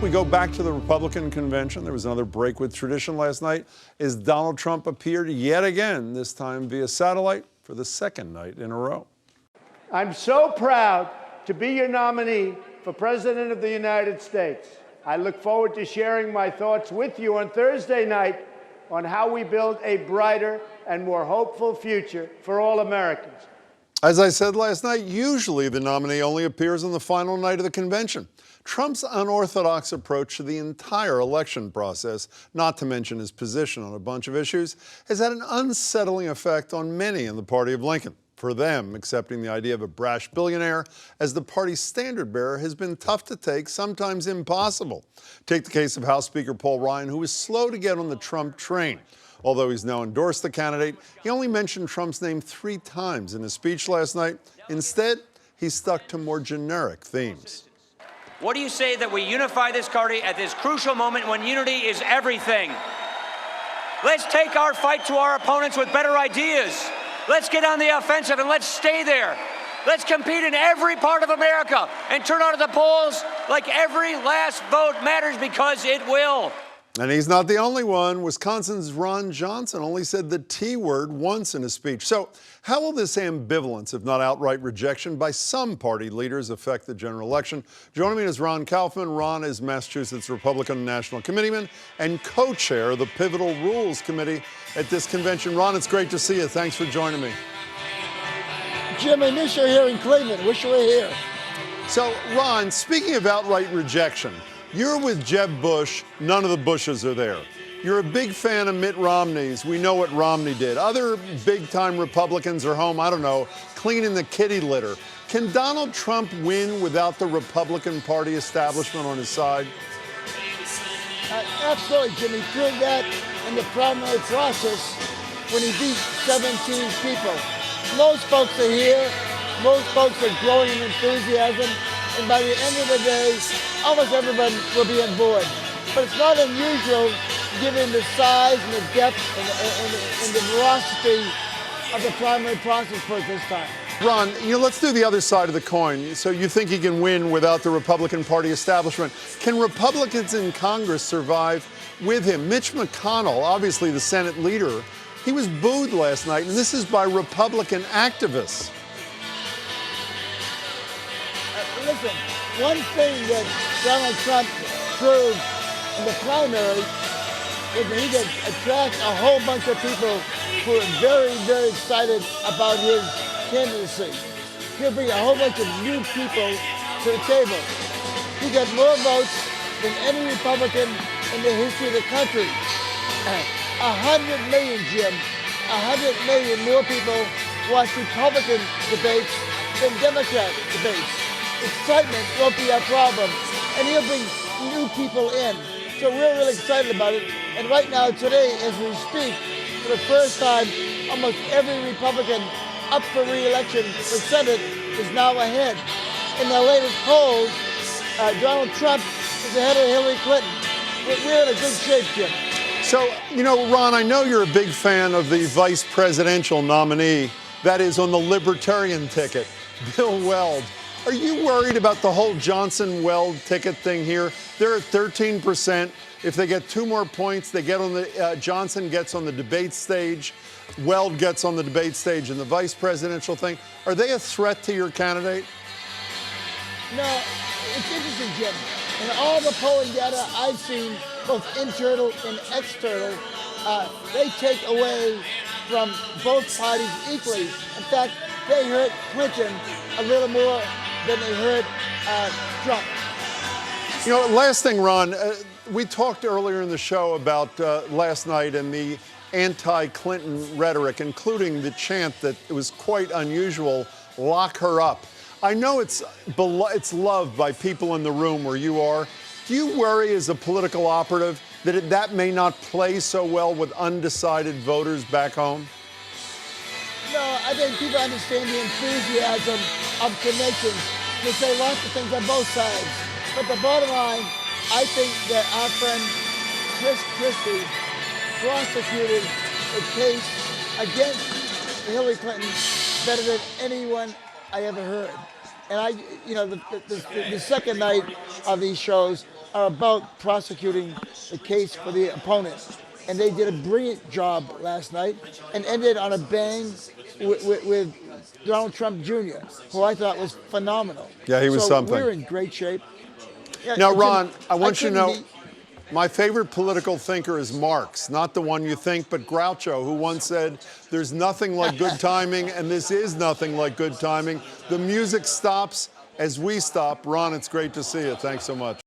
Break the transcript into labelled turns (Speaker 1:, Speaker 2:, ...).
Speaker 1: We go back to the Republican convention. There was another break with tradition last night as Donald Trump appeared yet again, this time via satellite, for the second night in a row.
Speaker 2: I'm so proud to be your nominee for President of the United States. I look forward to sharing my thoughts with you on Thursday night on how we build a brighter and more hopeful future for all Americans.
Speaker 1: As I said last night, usually the nominee only appears on the final night of the convention. Trump's unorthodox approach to the entire election process, not to mention his position on a bunch of issues, has had an unsettling effect on many in the party of Lincoln. For them, accepting the idea of a brash billionaire as the party's standard bearer has been tough to take, sometimes impossible. Take the case of House Speaker Paul Ryan, who was slow to get on the Trump train. Although he's now endorsed the candidate, he only mentioned Trump's name 3 times in his speech last night. Instead, he stuck to more generic themes.
Speaker 3: What do you say that we unify this party at this crucial moment when unity is everything? Let's take our fight to our opponents with better ideas. Let's get on the offensive and let's stay there. Let's compete in every part of America and turn out at the polls like every last vote matters, because it will.
Speaker 1: And he's not the only one. Wisconsin's Ron Johnson only said the T word once in his speech. So how will this ambivalence, if not outright rejection, by some party leaders affect the general election? Joining me is Ron Kaufman. Ron is Massachusetts Republican National Committeeman and co-chair of the Pivotal Rules Committee at this convention. Ron, it's great to see you. Thanks for joining me.
Speaker 4: Jim, I miss you here in Cleveland. Wish you were here.
Speaker 1: So, Ron, speaking of outright rejection, you're with Jeb Bush. None of the Bushes are there. You're a big fan of Mitt Romney's. We know what Romney did. Other big-time Republicans are home, I don't know, cleaning the kitty litter. Can Donald Trump win without the Republican Party establishment on his side?
Speaker 4: Absolutely, Jim. He proved that in the primary process when he beat 17 people. Most folks are here. Most folks are glowing in enthusiasm. And by the end of the day, almost everyone will be on board. But it's not unusual, given the size and the depth and the velocity of the primary process for this time.
Speaker 1: Ron, let's do the other side of the coin. So you think he can win without the Republican Party establishment. Can Republicans in Congress survive with him? Mitch McConnell, obviously the Senate leader, he was booed last night, and this is by Republican activists.
Speaker 4: Listen, one thing that Donald Trump proved in the primary is that he could attract a whole bunch of people who are very, very excited about his candidacy. He'll bring a whole bunch of new people to the table. He got more votes than any Republican in the history of the country. 100 million, Jim. 100 million more people watch Republican debates than Democrat debates. Excitement won't be a problem, and he'll bring new people in. So we're really excited about it. And right now, today, as we speak, for the first time, almost every Republican up for re-election for Senate is now ahead. In the latest polls, Donald Trump is ahead of Hillary Clinton. We're in a good shape, Jim.
Speaker 1: So, Ron, I know you're a big fan of the vice presidential nominee, that is on the Libertarian ticket, Bill Weld. Are you worried about the whole Johnson-Weld ticket thing here? They're at 13%. If they get 2 more points, they get on the Johnson gets on the debate stage, Weld gets on the debate stage in the vice presidential thing. Are they a threat to your candidate?
Speaker 4: No, it's interesting, Jim. In all the polling data I've seen, both internal and external, they take away from both parties equally. In fact, they hurt Clinton a little more than they hurt Trump.
Speaker 1: Last thing, Ron, we talked earlier in the show about last night and the anti-Clinton rhetoric, including the chant that it was quite unusual, lock her up. I know it's loved by people in the room where you are. Do you worry as a political operative that that may not play so well with undecided voters back home?
Speaker 4: No, I think people understand the enthusiasm of connections. They say lots of things on both sides. But the bottom line, I think that our friend Chris Christie prosecuted a case against Hillary Clinton better than anyone I ever heard. And the second night of these shows, are about prosecuting the case for the opponent. And they did a brilliant job last night and ended on a bang with Donald Trump Jr., who I thought was phenomenal.
Speaker 1: Yeah, he was
Speaker 4: so
Speaker 1: something.
Speaker 4: We're in great shape. Yeah,
Speaker 1: Now,
Speaker 4: Jim,
Speaker 1: Ron, I want you to know,
Speaker 4: couldn't
Speaker 1: my favorite political thinker is Marx, not the one you think, but Groucho, who once said, there's nothing like good timing, and this is nothing like good timing. The music stops as we stop. Ron, it's great to see you. Thanks so much.